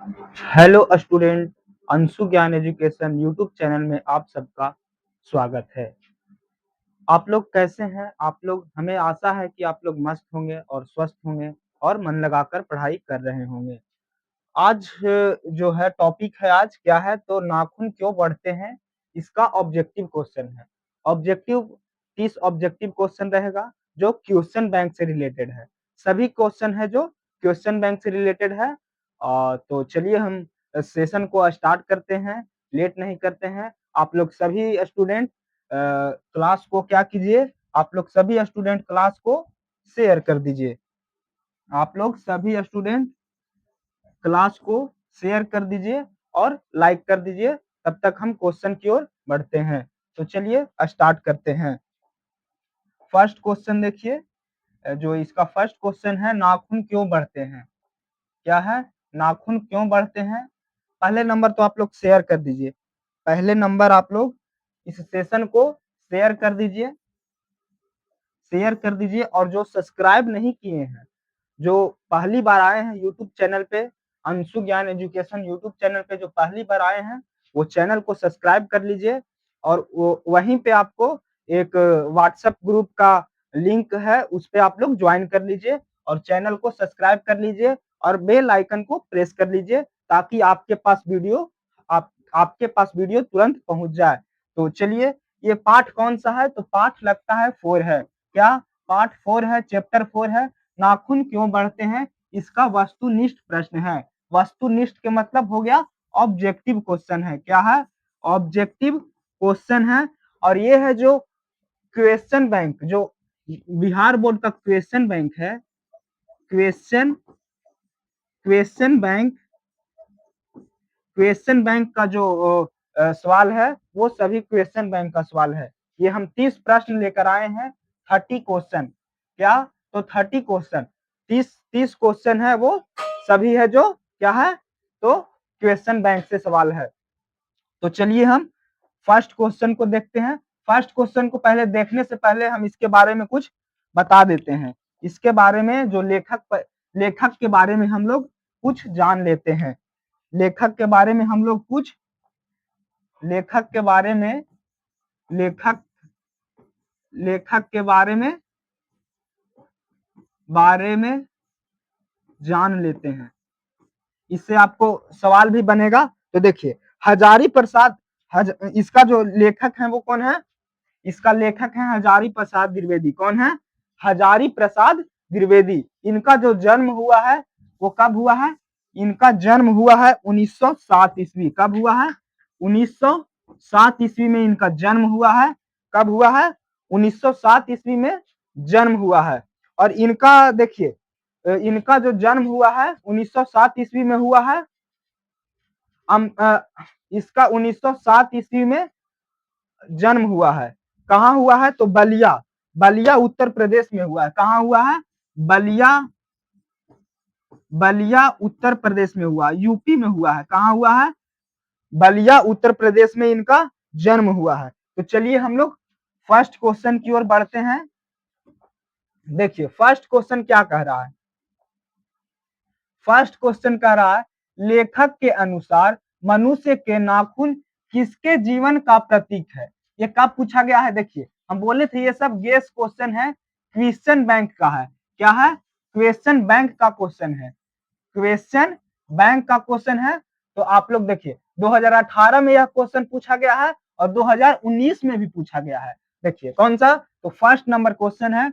Hello student, Anshu ज्ञान education YouTube channel में आप सबका स्वागत है। आप लोग कैसे हैं? आप लोग, हमें आशा है कि आप लोग मस्त होंगे और स्वस्थ होंगे और मन लगाकर पढ़ाई कर रहे होंगे। आज जो है टॉपिक है, आज क्या है तो नाखून क्यों बढ़ते हैं, इसका ऑब्जेक्टिव क्वेश्चन है। ऑब्जेक्टिव 30 ऑब्जेक्टिव क्वेश्चन रहेगा जो क्वेश्चन बैंक से रिलेटेड है। सभी क्वेश्चन है जो क्वेश्चन बैंक से रिलेटेड है। तो चलिए हम सेशन को स्टार्ट करते हैं, लेट नहीं करते हैं। आप लोग सभी स्टूडेंट क्लास को क्या कीजिए, आप लोग सभी स्टूडेंट क्लास को शेयर कर दीजिए। आप लोग सभी स्टूडेंट क्लास को शेयर कर दीजिए और लाइक कर दीजिए। तब तक हम क्वेश्चन की ओर बढ़ते हैं। तो चलिए स्टार्ट करते हैं। फर्स्ट क्वेश्चन देखिए, जो इसका फर्स्ट क्वेश्चन है, नाखून क्यों बढ़ते हैं। क्या है? नाखून क्यों बढ़ते हैं। पहले नंबर तो आप लोग शेयर कर दीजिए। पहले नंबर आप लोग इस सेशन को शेयर कर दीजिए, शेयर कर दीजिए। और जो सब्सक्राइब नहीं किए हैं, जो पहली बार आए हैं यूट्यूब चैनल पे, अंशु ज्ञान एजुकेशन यूट्यूब चैनल पे जो पहली बार आए हैं, वो चैनल को सब्सक्राइब कर लीजिए। और वो वहीं पे आपको एक व्हाट्सएप ग्रुप का लिंक है, उस पे आप लोग ज्वाइन कर लीजिए और चैनल को सब्सक्राइब कर लीजिए और बेल आइकन को प्रेस कर लीजिए, ताकि आपके पास वीडियो तुरंत पहुंच जाए। तो चलिए, ये पार्ट कौन सा है, तो पार्ट लगता है 4 है। क्या? पार्ट 4 है, चैप्टर 4 है, नाखून क्यों बढ़ते हैं, इसका वस्तुनिष्ठ प्रश्न है। वस्तुनिष्ठ के मतलब हो गया ऑब्जेक्टिव क्वेश्चन है। क्या है? ऑब्जेक्टिव क्वेश्चन है। और ये है जो क्वेश्चन बैंक, जो बिहार बोर्ड का क्वेश्चन बैंक है, question question bank question bank का जो सवाल है, वो सभी क्वेश्चन बैंक का सवाल है। ये हम 30 प्रश्न लेकर आए हैं, 30 क्वेश्चन। क्या? तो 30 क्वेश्चन, 30 क्वेश्चन है, वो सभी है जो क्या है, तो क्वेश्चन बैंक से सवाल है। तो चलिए हम फर्स्ट क्वेश्चन को देखते हैं। फर्स्ट क्वेश्चन को पहले देखने से पहले हम इसके बारे में कुछ बता देते हैं। इसके बारे में जो लेखक के बारे में हम लोग कुछ जान लेते हैं। लेखक के बारे में हम लोग कुछ लेखक के बारे में लेखक लेखक के बारे में जान लेते हैं। इससे आपको सवाल भी बनेगा। तो देखिए, हजारी प्रसाद इसका जो लेखक है वो कौन है? इसका लेखक है हजारी प्रसाद द्विवेदी। कौन है? हजारी प्रसाद द्विवेदी। इनका जो जन्म हुआ है वो कब हुआ है? इनका जन्म हुआ है 1907 ईस्वी। कब हुआ है? 1907 ईस्वी में इनका जन्म हुआ है। कब हुआ है? 1907 ईस्वी में जन्म हुआ है। और इनका देखिए, इनका जो जन्म हुआ है 1907 ईस्वी में हुआ है। इसका 1907 ईस्वी में जन्म हुआ है। कहाँ हुआ है? तो बलिया, बलिया उत्तर प्रदेश में हुआ है। कहाँ हुआ है? बलिया, बलिया उत्तर प्रदेश में हुआ, यूपी में हुआ है। कहाँ हुआ है? बलिया उत्तर प्रदेश में इनका जन्म हुआ है। तो चलिए हम लोग फर्स्ट क्वेश्चन की ओर बढ़ते हैं। देखिए फर्स्ट क्वेश्चन क्या कह रहा है। फर्स्ट क्वेश्चन कह रहा है, लेखक के अनुसार मनुष्य के नाखून किसके जीवन का प्रतीक है। ये कब पूछा गया है? देखिए हम बोले थे ये सब गेस क्वेश्चन है, क्वेश्चन बैंक का है। क्या है? क्वेश्चन बैंक का क्वेश्चन है। क्वेश्चन बैंक का क्वेश्चन है। तो आप लोग देखिए 2018 में यह क्वेश्चन पूछा गया है और 2019 में भी पूछा गया है। देखिए कौन सा? तो फर्स्ट नंबर क्वेश्चन है,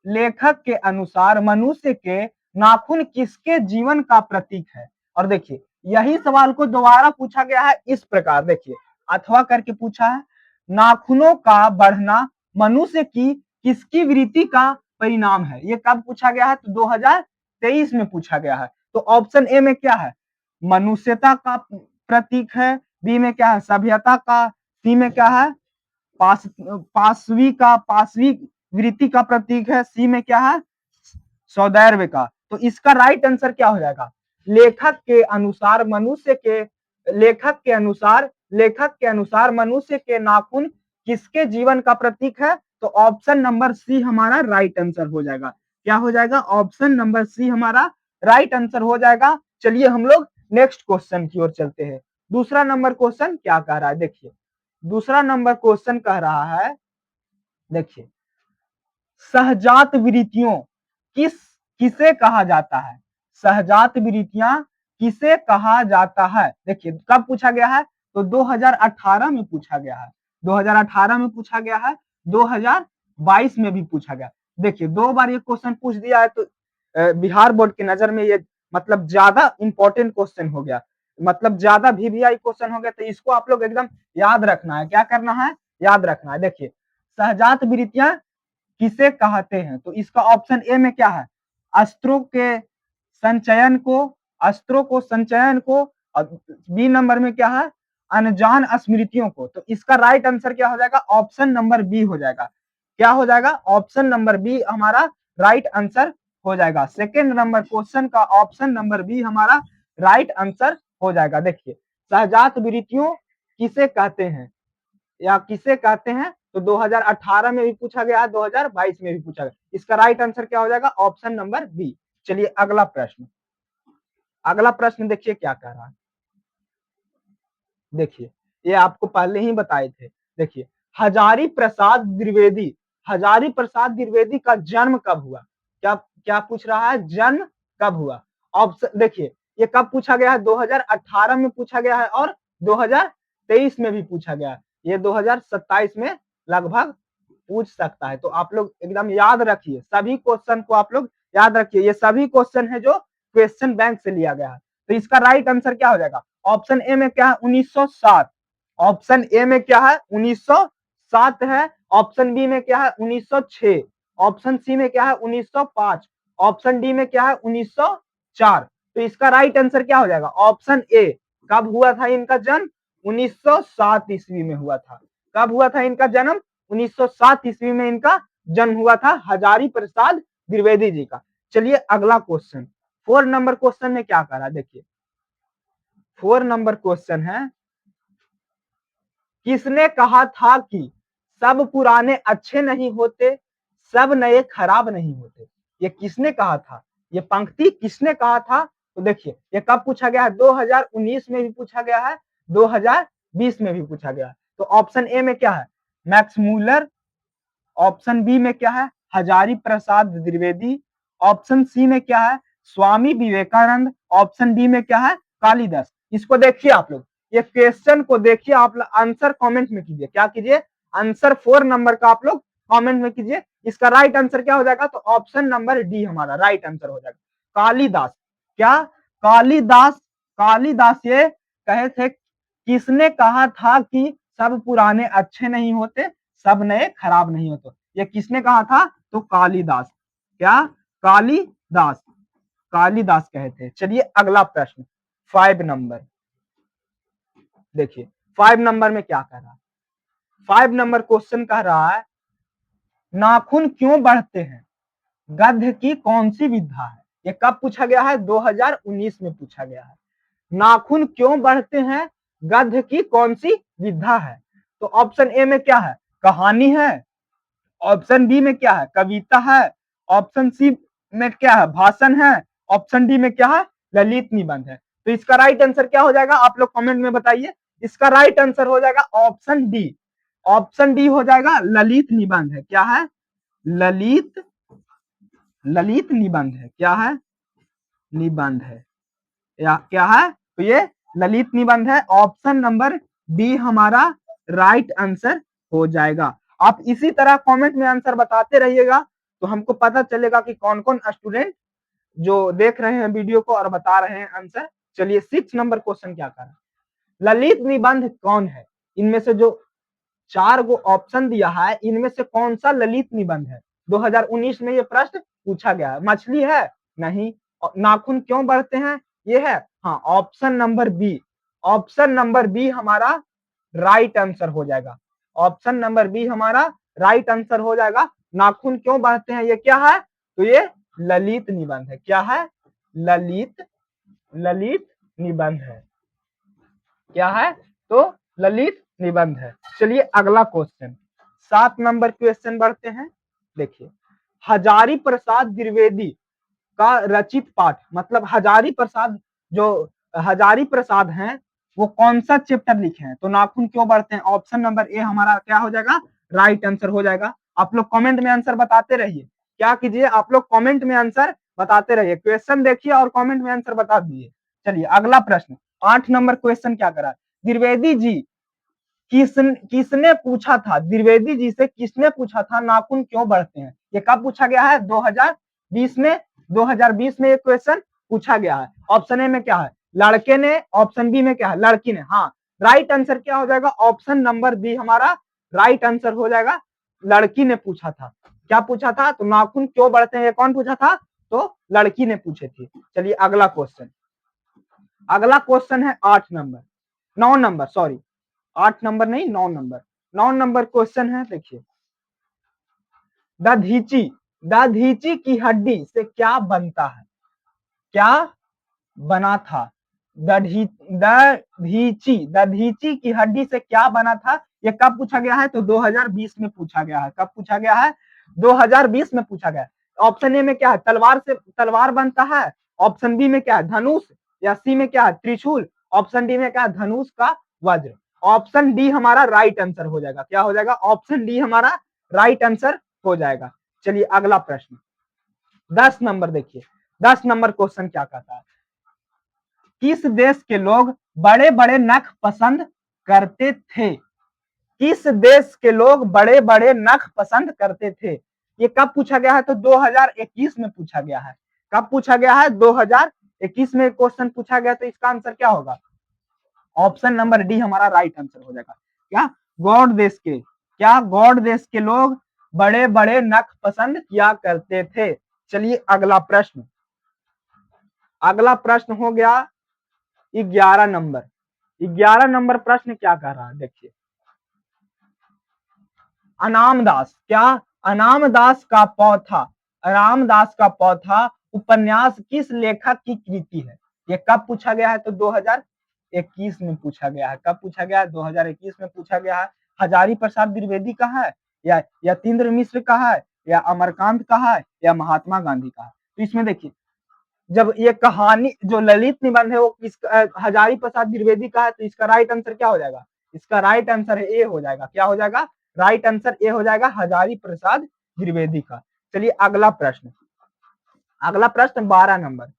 लेखक के अनुसार मनुष्य के नाखून किसके जीवन का प्रतीक है। और देखिए यही सवाल को दोबारा पूछा गया है इस प्रकार। देखिए अथवा करके पूछा है, नाखूनों का बढ़ना मनुष्य की किसकी वृत्ति का परिणाम है। ये कब पूछा गया है? तो 2023 में पूछा गया है। तो ऑप्शन ए में क्या है? मनुष्यता का प्रतीक है। बी में क्या है? सभ्यता का। सी में क्या है? पाशवी वृत्ति का प्रतीक है। सी में क्या है? सौंदर्य का। तो इसका राइट आंसर क्या हो जाएगा? लेखक के अनुसार लेखक के अनुसार मनुष्य के नाखून किसके जीवन का प्रतीक है। तो ऑप्शन नंबर सी हमारा राइट आंसर हो जाएगा। क्या हो जाएगा? ऑप्शन नंबर सी हमारा राइट आंसर हो जाएगा। चलिए हम लोग नेक्स्ट क्वेश्चन की ओर चलते हैं। दूसरा नंबर क्वेश्चन क्या कह रहा है, देखिए दूसरा नंबर क्वेश्चन कह रहा है, देखिए सहजात विरितियों किसे कहा जाता है? सहजात विरितियां किसे कहा जाता है? देखिए कब पूछा गया है, तो 2018 में पूछा गया है, 2018 में पूछा गया है, 2022 में भी पूछा गया। देखिए 2 बार ये क्वेश्चन पूछ दिया है, तो बिहार बोर्ड की नजर में ये मतलब ज्यादा इंपॉर्टेंट क्वेश्चन हो गया, मतलब ज्यादा वीवीआई क्वेश्चन हो गया, तो इसको आप लोग एकदम याद रखना है। क्या करना है, याद रखना है। देखिए सहजात विरितियां किसे कहते हैं, तो इसका ऑप्शन ए में क्या है, अस्त्रों के संचयन को, अस्त्रों को संचयन को, और बी नंबर में क्या है, अनजान स्मृतियों को। तो इसका राइट आंसर क्या हो जाएगा, ऑप्शन नंबर बी हो जाएगा। क्या हो जाएगा, ऑप्शन नंबर बी हमारा राइट आंसर हो जाएगा। सेकेंड नंबर क्वेश्चन का ऑप्शन नंबर बी हमारा राइट आंसर हो जाएगा। देखिए सहजात विरितियों किसे कहते हैं या किसे कहते हैं, तो 2018 में भी पूछा गया, 2022 में भी पूछा गया। इसका राइट आंसर क्या हो जाएगा, ऑप्शन नंबर बी। चलिए अगला प्रश्न, अगला प्रश्न देखिए क्या कह रहा है। देखिए ये आपको पहले ही बताए थे। देखिए हजारी प्रसाद द्विवेदी, हजारी प्रसाद द्विवेदी का जन्म कब हुआ? क्या क्या पूछ रहा है, जन्म कब हुआ? ऑप्शन देखिए ये कब पूछा गया है, 2018 में पूछा गया है और 2023 में भी पूछा गया है। ये 2027 में लगभग पूछ सकता है। तो आप लोग एकदम याद रखिए, सभी क्वेश्चन को आप लोग याद रखिए। ये सभी क्वेश्चन है जो क्वेश्चन बैंक से लिया गया है। तो इसका राइट आंसर क्या हो जाएगा, ऑप्शन ए में क्या है, 1907। ऑप्शन ए में क्या है, 1907 है। ऑप्शन बी में क्या है, 1906। ऑप्शन सी में क्या है, 1905। ऑप्शन डी में क्या है, 1904। तो इसका राइट आंसर क्या हो जाएगा, ऑप्शन ए। कब हुआ था इनका जन्म, 1907 ईस्वी में हुआ था। कब हुआ था इनका जन्म, 1907 ईस्वी में इनका जन्म हुआ था, हजारी प्रसाद द्विवेदी जी का। चलिए अगला क्वेश्चन, 4 नंबर क्वेश्चन में क्या करा, देखिए 4 नंबर क्वेश्चन है, किसने कहा था कि सब पुराने अच्छे नहीं होते, सब नए खराब नहीं होते? ये किसने कहा था, ये पंक्ति किसने कहा था? तो देखिए ये कब पूछा गया है, 2019 में भी पूछा गया है, 2020 में भी पूछा गया है। तो ऑप्शन ए में क्या है, मैक्स मूलर। ऑप्शन बी में क्या है, हजारी प्रसाद द्विवेदी। ऑप्शन सी में क्या है, स्वामी विवेकानंद। ऑप्शन डी में क्या है, कालिदास। इसको देखिए आप लोग, ये क्वेश्चन को देखिए, आप आंसर कमेंट में कीजिए। क्या कीजिए, आंसर 4 नंबर का आप लोग कमेंट में कीजिए। इसका राइट आंसर क्या हो जाएगा, तो ऑप्शन नंबर डी हमारा राइट आंसर हो जाएगा, कालिदास। क्या, कालिदास। कालिदास ये कहे थे, किसने कहा था कि सब पुराने अच्छे नहीं होते, सब नए खराब नहीं होते? ये किसने कहा था, तो कालिदास। क्या, कालिदास, कालिदास कहे थे। चलिए अगला प्रश्न, 5 नंबर देखिए, 5 नंबर में क्या कह रहा है, 5 नंबर क्वेश्चन कह रहा है, नाखून क्यों बढ़ते हैं, गद्य की कौन सी विधा है? ये कब पूछा गया है, 2019 में पूछा गया है। नाखून क्यों बढ़ते हैं, गद्य की कौन सी विधा है? तो ऑप्शन ए में क्या है, कहानी है। ऑप्शन बी में क्या है, कविता है। ऑप्शन सी में क्या है, भाषण है। ऑप्शन डी में क्या है, ललित निबंध है। तो इसका राइट आंसर क्या हो जाएगा, आप लोग कमेंट में बताइए। इसका राइट आंसर हो जाएगा ऑप्शन डी। ऑप्शन डी हो जाएगा, ललित निबंध है। क्या है, ललित, ललित निबंध है। क्या है, निबंध है, या क्या है, तो ये ललित निबंध है। ऑप्शन नंबर डी हमारा राइट आंसर हो जाएगा। आप इसी तरह कमेंट में आंसर बताते रहिएगा, तो हमको पता चलेगा कि कौन कौन स्टूडेंट जो देख रहे हैं वीडियो को और बता रहे हैं आंसर। चलिए 6 नंबर क्वेश्चन क्या कर रहा है, ललित निबंध कौन है? इनमें से जो 4 गो ऑप्शन दिया है, इनमें से कौन सा ललित निबंध है? 2019 में ये प्रश्न पूछा गया है। मछली है, नहीं। नाखून क्यों बढ़ते हैं, ये है, हाँ, option number B. Option number B हमारा राइट आंसर हो जाएगा। ऑप्शन नंबर बी हमारा राइट आंसर हो जाएगा। नाखून क्यों बढ़ते हैं, ये क्या है, तो ये ललित निबंध है। क्या है, ललित, ललित निबंध है। क्या है, तो ललित निबंध है। चलिए अगला क्वेश्चन, 7 नंबर क्वेश्चन बढ़ते हैं। देखिए हजारी प्रसाद द्विवेदी का रचित पाठ, मतलब हजारी प्रसाद जो हजारी प्रसाद हैं वो कौन सा चैप्टर लिखे हैं? तो नाखून क्यों बढ़ते हैं, ऑप्शन नंबर ए हमारा क्या हो जाएगा, राइट आंसर हो जाएगा। आप लोग कमेंट में आंसर बताते रहिए, क्या कीजिए आप लोग कमेंट में आंसर बताते रहिए, क्वेश्चन देखिए और कमेंट में आंसर बता दीजिए। चलिए अगला प्रश्न, 8 नंबर क्वेश्चन क्या करा, द्विवेदी जी किसने पूछा था, द्विवेदी जी से किसने पूछा था नाखून क्यों बढ़ते हैं? ये कब पूछा गया है, 2020 में, 2020 में ये क्वेश्चन पूछा गया है। ऑप्शन ए में क्या है, लड़के ने, ऑप्शन बी में क्या है, लड़की ने। हाँ, राइट आंसर क्या हो जाएगा, ऑप्शन नंबर बी हमारा राइट आंसर हो जाएगा। लड़की ने पूछा था, क्या पूछा था, तो नाखून क्यों बढ़ते हैं ये कौन पूछा था, तो लड़की ने पूछे थे। चलिए अगला क्वेश्चन, अगला क्वेश्चन है 8 नंबर, 9 नंबर, सॉरी 8 नंबर नहीं 9 नंबर, 9 नंबर क्वेश्चन है। देखिए, दधीची, दधीची की हड्डी से क्या बनता है, क्या बना था, दधीची, दधीची की हड्डी से क्या बना था, ये कब पूछा गया है, तो 2020 में पूछा गया है। कब पूछा गया है, 2020 में पूछा गया है। ऑप्शन ए में क्या है, तलवार से तलवार बनता है, ऑप्शन बी में क्या है, धनुष, या सी में क्या है, त्रिशूल, ऑप्शन डी में क्या है, धनुष का वज्र। ऑप्शन डी हमारा राइट आंसर हो जाएगा, क्या हो जाएगा, ऑप्शन डी हमारा राइट आंसर हो जाएगा। चलिए अगला प्रश्न, 10 नंबर देखिए, 10 नंबर क्वेश्चन क्या कहता है, किस देश के लोग बड़े बड़े नख पसंद करते थे, किस देश के लोग बड़े बड़े नख पसंद करते थे? ये कब पूछा गया है, तो 2021 में पूछा गया है। कब पूछा गया है, 2021 में क्वेश्चन पूछा गया, तो इसका आंसर क्या होगा, ऑप्शन नंबर डी हमारा राइट आंसर हो जाएगा। क्या, गौड़ देश के, क्या गौड़ देश के लोग बड़े बड़े नख पसंद किया करते थे। चलिए अगला प्रश्न, अगला प्रश्न हो गया 11 नंबर, 11 नंबर प्रश्न क्या कह रहा है, देखिए, अनामदास, क्या अनामदास का पौथा, अनामदास का पौथा उपन्यास किस लेखक की कृति है? ये कब पूछा गया है, तो 2021 में पूछा गया है। कब पूछा गया है, 2021 में पूछा गया है। हजारी प्रसाद द्विवेदी का है, या यतीन्द्र मिश्र का है, या अमरकांत का है, या महात्मा गांधी का है? तो इसमें देखिए, जब ये कहानी जो ललित निबंध है वो किस हजारी प्रसाद द्विवेदी का है, तो इसका राइट आंसर क्या हो जाएगा, इसका राइट आंसर है ए हो जाएगा। क्या हो जाएगा, राइट आंसर ए हो जाएगा, हजारी प्रसाद द्विवेदी का। चलिए अगला प्रश्न, अगला प्रश्न 12 नंबर,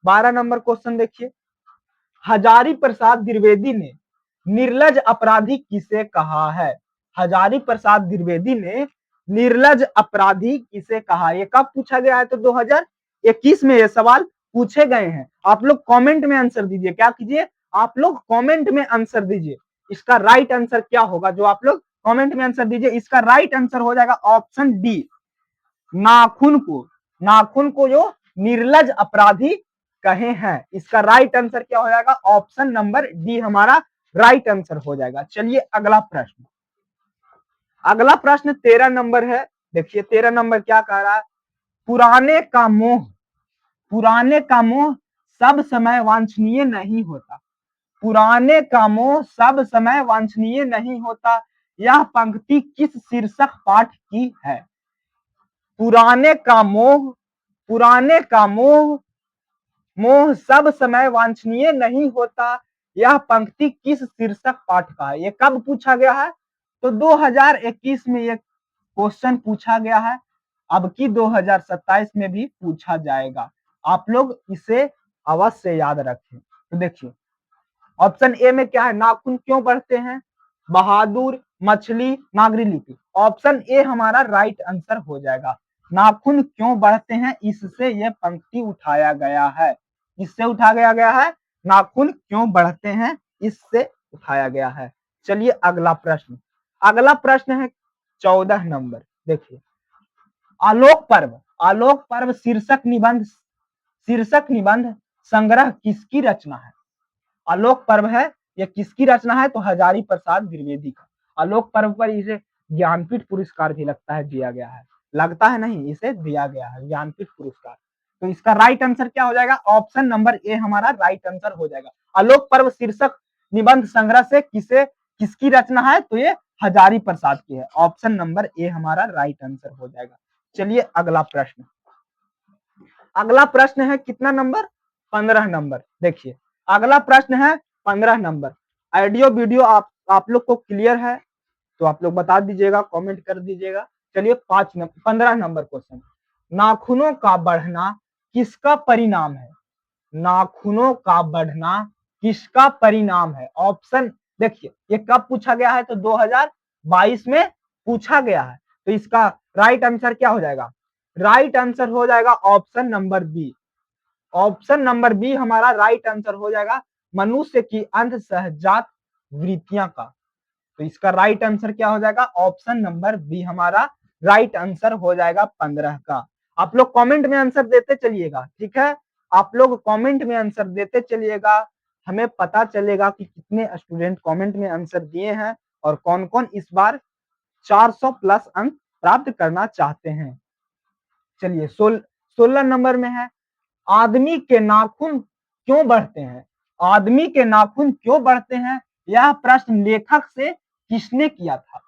12 नंबर क्वेश्चन देखिए, हजारी प्रसाद द्विवेदी ने निर्लज अपराधी किसे कहा है? हजारी प्रसाद द्विवेदी ने निर्लज अपराधी किसे कहा, ये कब पूछा गया है, तो 2021 में ये सवाल पूछे गए हैं। आप लोग कमेंट में आंसर दीजिए, क्या कीजिए, आप लोग कमेंट में आंसर दीजिए, इसका राइट आंसर क्या होगा, जो आप लोग कमेंट में आंसर दीजिए, इसका राइट आंसर हो जाएगा ऑप्शन डी, नाखून को, नाखून को जो निर्लज अपराधी कहे हैं, इसका राइट आंसर क्या हो जाएगा, ऑप्शन नंबर डी हमारा राइट आंसर हो जाएगा। चलिए अगला प्रश्न, अगला प्रश्न 13 नंबर है। देखिए 13 नंबर क्या कह रहा है, पुराने का मोह, पुराने का मोह सब समय वांछनीय नहीं होता, पुराने का मोह सब समय वांछनीय नहीं होता, यह पंक्ति किस शीर्षक पाठ की है? पुराने का मोह, पुराने का मोह, मोह सब समय वांछनीय नहीं होता, यह पंक्ति किस शीर्षक पाठ का है? ये कब पूछा गया है, तो 2021 में ये क्वेश्चन पूछा गया है, अब की 2027 में भी पूछा जाएगा। आप लोग इसे अवश्य याद रखें। तो देखिए ऑप्शन ए में क्या है, नाखून क्यों बढ़ते हैं, बहादुर, मछली, नागरी लिपि। ऑप्शन ए हमारा राइट आंसर हो जाएगा, नाखून क्यों बढ़ते हैं, इससे यह पंक्ति उठाया गया है, इससे उठाया गया है, नाखून क्यों बढ़ते हैं, इससे उठाया गया है। चलिए अगला प्रश्न, अगला प्रश्न है 14 नंबर, देखिए, आलोक पर्व, आलोक पर्व शीर्षक निबंध, शीर्षक निबंध संग्रह किसकी रचना है? आलोक पर्व है, यह किसकी रचना है, तो हजारी प्रसाद द्विवेदी का। आलोक पर्व पर इसे ज्ञानपीठ पुरस्कार भी लगता है दिया गया है, लगता है नहीं, इसे दिया गया है ज्ञानपीठ पुरस्कार। तो इसका राइट आंसर क्या हो जाएगा, ऑप्शन नंबर ए हमारा राइट आंसर हो जाएगा। आलोक पर्व शीर्षक निबंध संग्रह से किसे, किसकी रचना है, तो ये हजारी प्रसाद की है, ऑप्शन नंबर ए हमारा राइट आंसर हो जाएगा। चलिए अगला प्रश्न, अगला प्रश्न है कितना नंबर, 15 नंबर। देखिए अगला प्रश्न है 15 नंबर। ऑडियो वीडियो आप लोग को क्लियर है तो आप लोग बता दीजिएगा, कमेंट कर दीजिएगा। चलिए 15 नंबर क्वेश्चन, नाखूनों का बढ़ना किसका परिणाम है? नाखूनों का बढ़ना किसका परिणाम है? ऑप्शन देखिए, ये कब पूछा गया है? तो 2022 में पूछा गया है। तो इसका राइट आंसर क्या हो जाएगा? राइट आंसर हो जाएगा option number B. Option number B हमारा राइट आंसर हो जाएगा, मनुष्य की अंत सहजात वृत्तियां का। तो इसका राइट आंसर क्या हो जाएगा? ऑप्शन नंबर बी हमारा राइट आंसर हो जाएगा 15 का। आप लोग कमेंट में आंसर देते चलिएगा, ठीक है? आप लोग कमेंट में आंसर देते चलिएगा, हमें पता चलेगा कि कितने स्टूडेंट कमेंट में आंसर दिए हैं और कौन कौन इस बार 400 प्लस अंक प्राप्त करना चाहते हैं। चलिए 16 नंबर में है, आदमी के नाखून क्यों बढ़ते हैं? आदमी के नाखून क्यों बढ़ते हैं? यह प्रश्न लेखक से किसने किया था?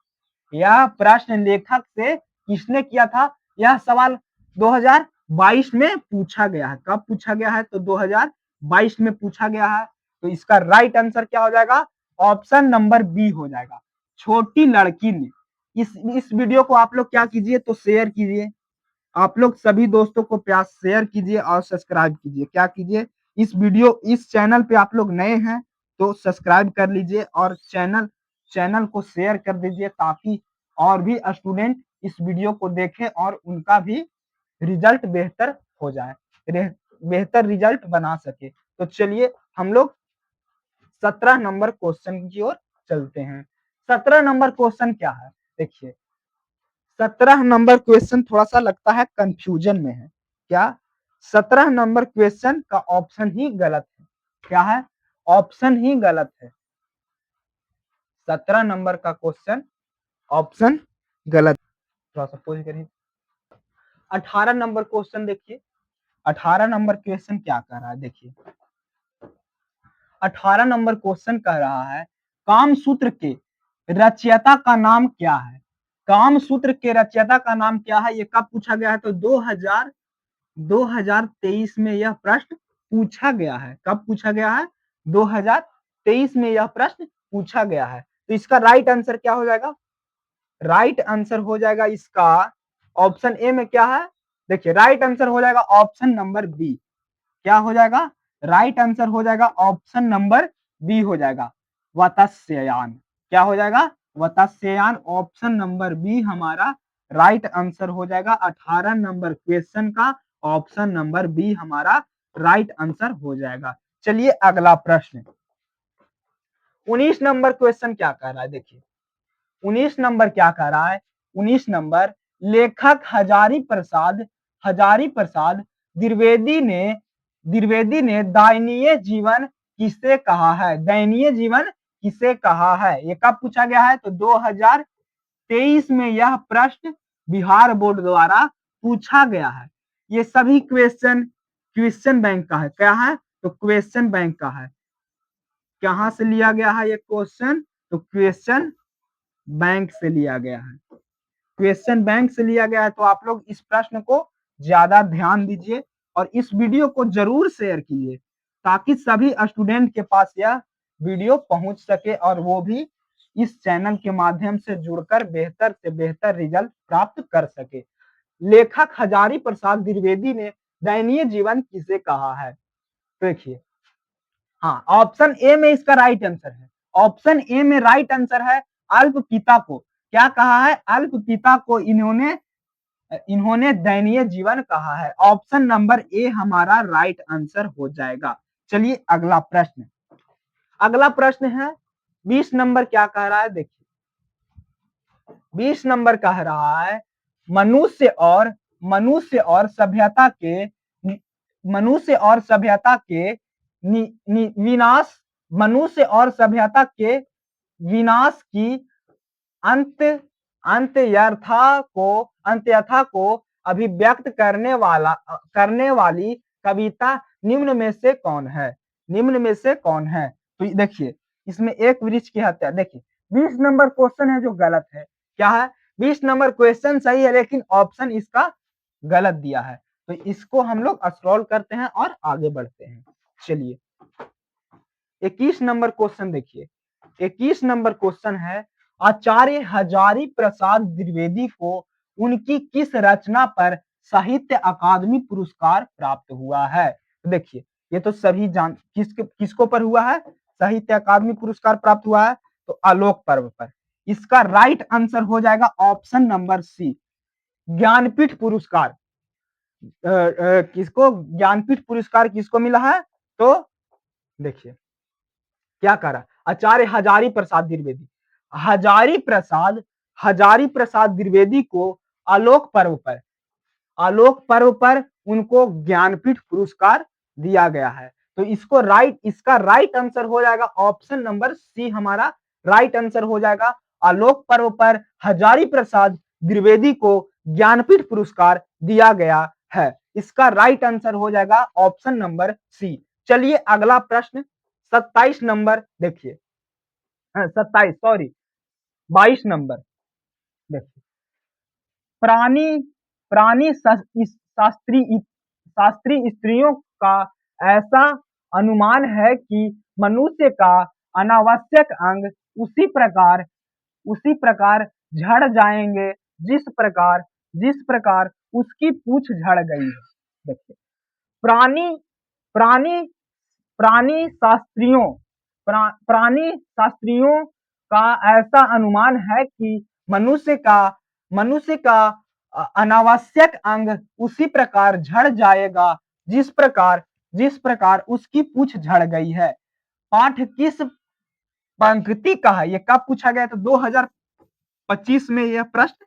यह प्रश्न लेखक से किसने किया था? यह सवाल 2022 में पूछा गया है। कब पूछा गया है? तो 2022 में पूछा गया है। तो इसका राइट आंसर क्या हो जाएगा? ऑप्शन नंबर बी हो जाएगा, छोटी लड़की ने। इस वीडियो को आप लोग क्या कीजिए, तो शेयर कीजिए। आप लोग सभी दोस्तों को प्यार शेयर कीजिए और सब्सक्राइब कीजिए। क्या कीजिए, इस चैनल पे आप लोग नए हैं तो सब्सक्राइब कर लीजिए और चैनल को शेयर कर दीजिए, ताकि और भी स्टूडेंट इस वीडियो को देखें और उनका भी रिजल्ट बेहतर हो जाए, बेहतर रिजल्ट बना सके। तो चलिए हम लोग 17 नंबर क्वेश्चन की ओर चलते हैं। 17 नंबर क्वेश्चन क्या है? देखिए 17 नंबर क्वेश्चन थोड़ा सा लगता है कंफ्यूजन में है। क्या? 17 नंबर क्वेश्चन का ऑप्शन ही गलत है। क्या है? ऑप्शन ही गलत है। 17 नंबर का क्वेश्चन ऑप्शन गलत। थोड़ा सा पोज करिए। 18 नंबर क्वेश्चन देखिए, 18 नंबर क्वेश्चन क्या कह रहा है? देखिए 18 नंबर क्वेश्चन कह रहा है, कामसूत्र के रचयिता का नाम क्या है? कामसूत्र के रचयिता का नाम क्या है? ये कब पूछा गया है? तो 2023 में यह प्रश्न पूछा गया है। कब पूछा गया है? 2023 में यह प्रश्न पूछा गया है। तो इसका राइट आंसर क्या हो जाएगा? राइट आंसर हो जाएगा इसका ऑप्शन ए में क्या है? देखिए राइट आंसर हो जाएगा ऑप्शन नंबर बी। क्या हो जाएगा? राइट आंसर हो जाएगा ऑप्शन नंबर बी हो जाएगा, वत्स्ययान। क्या हो जाएगा? वत्स्ययान। ऑप्शन नंबर बी हमारा राइट आंसर हो जाएगा 18 नंबर क्वेश्चन का। ऑप्शन नंबर बी हमारा राइट आंसर हो जाएगा। चलिए अगला प्रश्न, 19 नंबर क्वेश्चन क्या कह रहा है? देखिए 19 नंबर क्या कह रहा है? 19 नंबर, लेखक हजारी प्रसाद द्विवेदी ने दयनीय जीवन किसे कहा है? दयनीय जीवन किसे कहा है? ये कब पूछा गया है? तो 2023 में यह प्रश्न बिहार बोर्ड द्वारा पूछा गया है। ये सभी क्वेश्चन बैंक का है। क्या है? तो क्वेश्चन बैंक का है। कहां से लिया गया है ये क्वेश्चन? तो क्वेश्चन बैंक से लिया गया है। क्वेश्चन बैंक से लिया गया है। तो आप लोग इस प्रश्न को ज्यादा ध्यान दीजिए और इस वीडियो को जरूर शेयर कीजिए, ताकि सभी स्टूडेंट के पास यह वीडियो पहुंच सके और वो भी इस चैनल के माध्यम से जुड़कर बेहतर से बेहतर रिजल्ट प्राप्त कर सके। लेखक हजारी प्रसाद द्विवेदी ने दयनीय जीवन किसे कहा है? देखिए, हाँ ऑप्शन ए में इसका राइट आंसर है। ऑप्शन ए में राइट आंसर है अल्प पिता को। क्या कहा है? अल्प पिता को इन्होंने दयनीय जीवन कहा है। ऑप्शन नंबर ए हमारा राइट आंसर हो जाएगा। चलिए अगला प्रश्न, अगला प्रश्न है 20 नंबर। क्या कह रहा है? देखिए 20 नंबर कह रहा है, मनुष्य और सभ्यता के विनाश, मनुष्य और सभ्यता के विनाश की अंत अंत्यथा को अभिव्यक्त करने वाली कविता निम्न में से कौन है? निम्न में से कौन है? तो देखिए इसमें एक वृक्ष की हत्या। देखिए 20 नंबर क्वेश्चन है जो गलत है। क्या है? 20 नंबर क्वेश्चन सही है लेकिन ऑप्शन इसका गलत दिया है। तो इसको हम लोग स्क्रॉल करते हैं और आगे बढ़ते हैं। चलिए 21 नंबर क्वेश्चन देखिए। 21 नंबर क्वेश्चन है, आचार्य हजारी प्रसाद द्विवेदी को उनकी किस रचना पर साहित्य अकादमी पुरस्कार प्राप्त हुआ है? तो देखिए ये तो सभी जान किसको पर हुआ है? साहित्य अकादमी पुरस्कार प्राप्त हुआ है तो आलोक पर्व पर। इसका राइट आंसर हो जाएगा ऑप्शन नंबर सी, ज्ञानपीठ पुरस्कार। किसको ज्ञानपीठ पुरस्कार किसको मिला है? तो देखिए क्या करा, आचार्य हजारी प्रसाद द्विवेदी। हजारी प्रसाद द्विवेदी को आलोक पर्व पर उनको ज्ञानपीठ पुरस्कार दिया गया है। तो इसका राइट आंसर हो जाएगा ऑप्शन नंबर सी, हमारा राइट आंसर हो जाएगा। आलोक पर्व पर हजारी प्रसाद द्विवेदी को ज्ञानपीठ पुरस्कार दिया गया है। इसका राइट आंसर हो जाएगा ऑप्शन नंबर सी। चलिए अगला प्रश्न 27 नंबर देखिए, 27 सॉरी 22 नंबर देखिए। प्राणी प्राणी शास्त्री स्त्रियों का ऐसा अनुमान है कि मनुष्य का अनावश्यक अंग उसी प्रकार झड़ जाएंगे जिस प्रकार उसकी पूंछ झड़ गई है। देखिए प्राणी प्राणी प्राणी शास्त्रियों प्राणी शास्त्रियों का ऐसा अनुमान है कि मनुष्य का अनावश्यक अंग उसी प्रकार झड़ जाएगा जिस प्रकार उसकी पूंछ झड़ गई है। पाठ किस पंक्ति का है? ये कब पूछा गया? तो 2025 में यह प्रश्न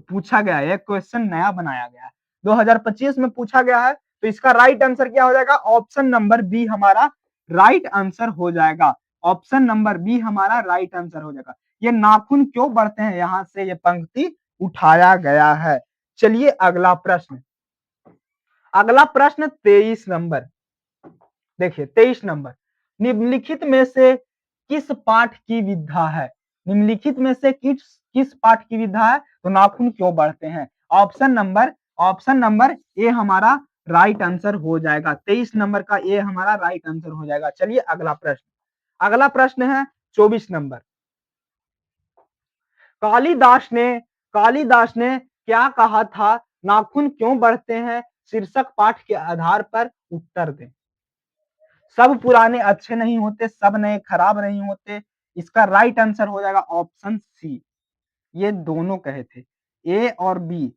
पूछा गया है। क्वेश्चन नया बनाया गया है, 2025 में पूछा गया है। तो इसका राइट आंसर क्या हो जाएगा? ऑप्शन नंबर बी हमारा राइट आंसर हो जाएगा। ऑप्शन नंबर बी हमारा राइट आंसर हो जाएगा। ये नाखून क्यों बढ़ते हैं, यहां से ये पंक्ति उठाया गया है। चलिए अगला प्रश्न 23 नंबर देखिए। 23 नंबर, निम्नलिखित में से किस पाठ की विधा है? निम्नलिखित में से किस पाठ की विधा है? तो नाखून क्यों बढ़ते हैं। ऑप्शन नंबर ए हमारा राइट आंसर हो जाएगा। 23 नंबर का ए हमारा राइट आंसर हो जाएगा। चलिए अगला प्रश्न है 24 नंबर। कालिदास ने क्या कहा था? नाखून क्यों बढ़ते हैं? शीर्षक पाठ के आधार पर उत्तर दें। सब पुराने अच्छे नहीं होते, सब नए खराब नहीं होते। इसका राइट आंसर हो जाएगा ऑप्शन सी, ये दोनों कहे थे। ए और बी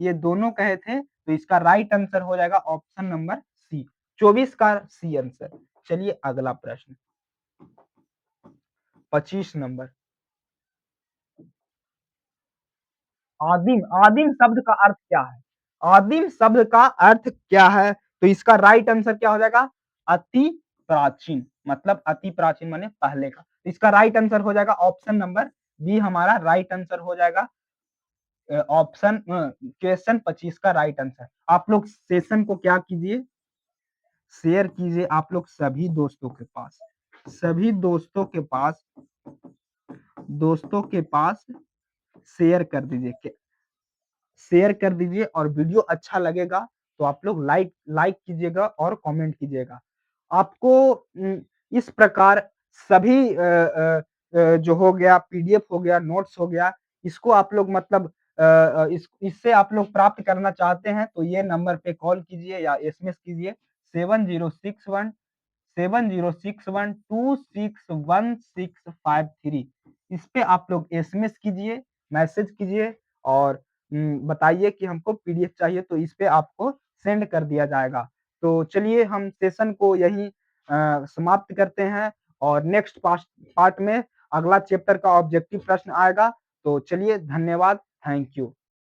ये दोनों कहे थे। तो इसका राइट आंसर हो जाएगा ऑप्शन नंबर सी, 24 का सी आंसर। चलिए अगला प्रश्न 25 नंबर। आदिम शब्द का अर्थ क्या है? आदिम शब्द का अर्थ क्या है? तो इसका राइट आंसर क्या हो जाएगा? अति प्राचीन, मतलब अति प्राचीन माने पहले का। इसका राइट आंसर हो जाएगा ऑप्शन नंबर बी हमारा राइट आंसर हो जाएगा। ऑप्शन क्वेश्चन 25 का राइट आंसर। आप लोग सेशन को क्या कीजिए, शेयर कीजिए आप लोग सभी दोस्तों के पास शेयर कर दीजिए और वीडियो अच्छा लगेगा तो आप लोग लाइक कीजिएगा और कमेंट कीजिएगा। आपको इस प्रकार सभी जो हो गया पीडीएफ हो गया, नोट्स हो गया, इसको आप लोग मतलब इससे आप लोग प्राप्त करना चाहते हैं तो ये नंबर पे कॉल कीजिए या एसएमएस कीजिए 7061 इस पे आप लोग एसएमएस कीजिए, मैसेज कीजिए और बताइए कि हमको पीडीएफ चाहिए तो इस पे आपको सेंड कर दिया जाएगा। तो चलिए हम सेशन को यहीं समाप्त करते हैं और नेक्स्ट पार्ट में अगला चैप्टर का ऑब्जेक्टिव प्रश्न आएगा। तो चलिए धन्यवाद, थैंक यू।